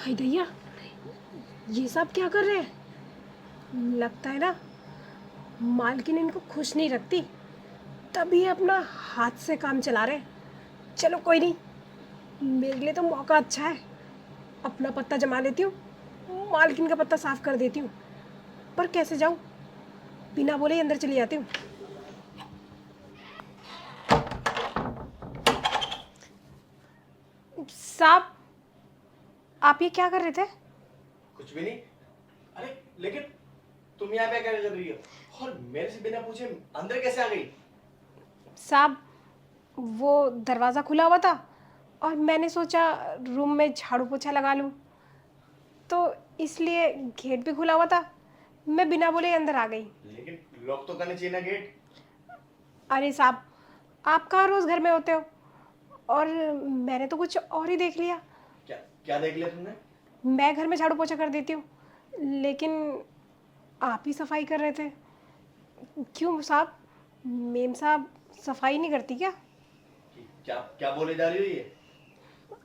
हाय दैया, ये सब क्या कर रहे हैं? लगता है ना मालकिन इनको खुश नहीं रखती, तभी अपना हाथ से काम चला रहे हैं। चलो कोई नहीं, मेरे लिए तो मौका अच्छा है। अपना पत्ता जमा लेती हूँ, मालकिन का पत्ता साफ कर देती हूँ। पर कैसे जाऊँ? बिना बोले ही अंदर चली जाती हूँ। साहब, आप ये क्या कर रहे थे? कुछ भी नहीं। अरे लेकिन तुम यहाँ पे क्या कर रही हो और मेरे से बिना पूछे अंदर कैसे आ गई? साहब, वो दरवाज़ा खुला हुआ था और मैंने सोचा रूम में झाड़ू पोछा लगा लूँ, तो इसलिए गेट भी खुला हुआ था। मैं बिना बोले ही अंदर आ गई। लेकिन लॉक तो करना चाहिए ना गेट। अरे साहब, आप कहाँ रोज़ घर में होते हो? और मैंने तो कुछ और ही देख लिया। क्या क्या देख लिया तुमने? मैं घर में झाड़ू पोछा कर देती हूँ, लेकिन आप ही सफाई कर रहे थे। क्यों साहब, मेम साहब सफाई नहीं करती क्या? क्या क्या बोले जा रही हो ये?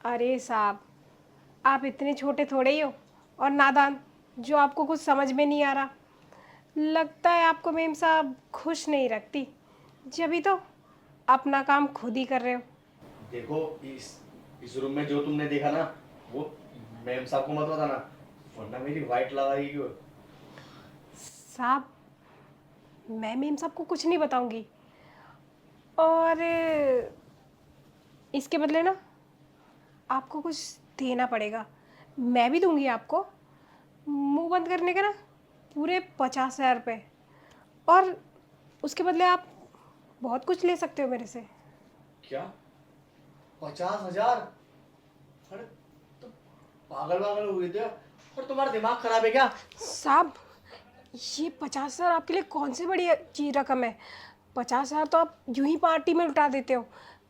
अरे साहब, आप इतने छोटे थोड़े ही हो और नादान, जो आपको कुछ समझ में नहीं आ रहा। लगता है आपको मेम साहब खुश नहीं रखती, जभी तो अपना काम खुद ही कर रहे हो। देखो, इस रूम में जो तुमने देखा ना, वो मैम साहब को मत बताना, वरना मेरी वाइट लगाएगी वो। साहब, मैं मेम साहब को कुछ नहीं बताऊंगी। और इसके बदले ना आपको कुछ देना पड़ेगा। मैं भी दूंगी आपको, मुंह बंद करने का ना पूरे 50,000 रुपये। और उसके बदले आप बहुत कुछ ले सकते हो मेरे से। क्या? 50,000? अरे तो पागल पागल हो गए थे और तुम्हारा दिमाग खराब है क्या? साहब, ये 50,000 आपके लिए कौन सी बड़ी चीज रकम है? 50,000 तो आप यूं ही पार्टी में लुटा देते हो।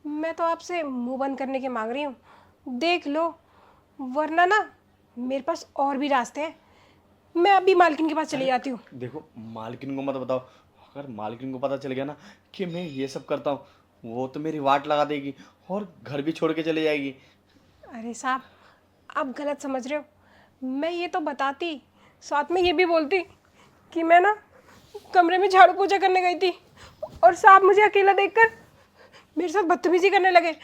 मैं तो आपसे मुंह बंद करने के मांग रही हूँ, देख लो, वरना ना मेरे पास और भी रास्ते हैं। मैं अभी मालकिन के पास चली अरे जाती हूँ। देखो, मालकिन को मत बताओ। अगर मालकिन को पता चल गया ना कि मैं ये सब करता हूँ, वो तो मेरी वाट लगा देगी और घर भी छोड़ के चले जाएगी। अरे साहब, आप गलत समझ रहे हो। मैं ये तो बताती, साथ में ये भी बोलती कि मैं ना कमरे में झाड़ू पोछा करने गई थी और साहब मुझे अकेला देखकर मेरे साथ बदतमीजी करने लगे।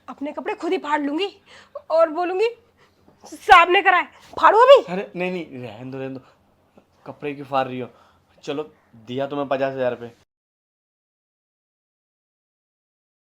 अपने कपड़े खुद ही फाड़ लूंगी और बोलूंगी साहब ने कराए। फाड़ू अभी। अरे नहीं नहीं, रहने दो रहने दो। कपड़े क्यों फाड़ रही हो? चलो, दिया तुम्हें 50,000 रुपये,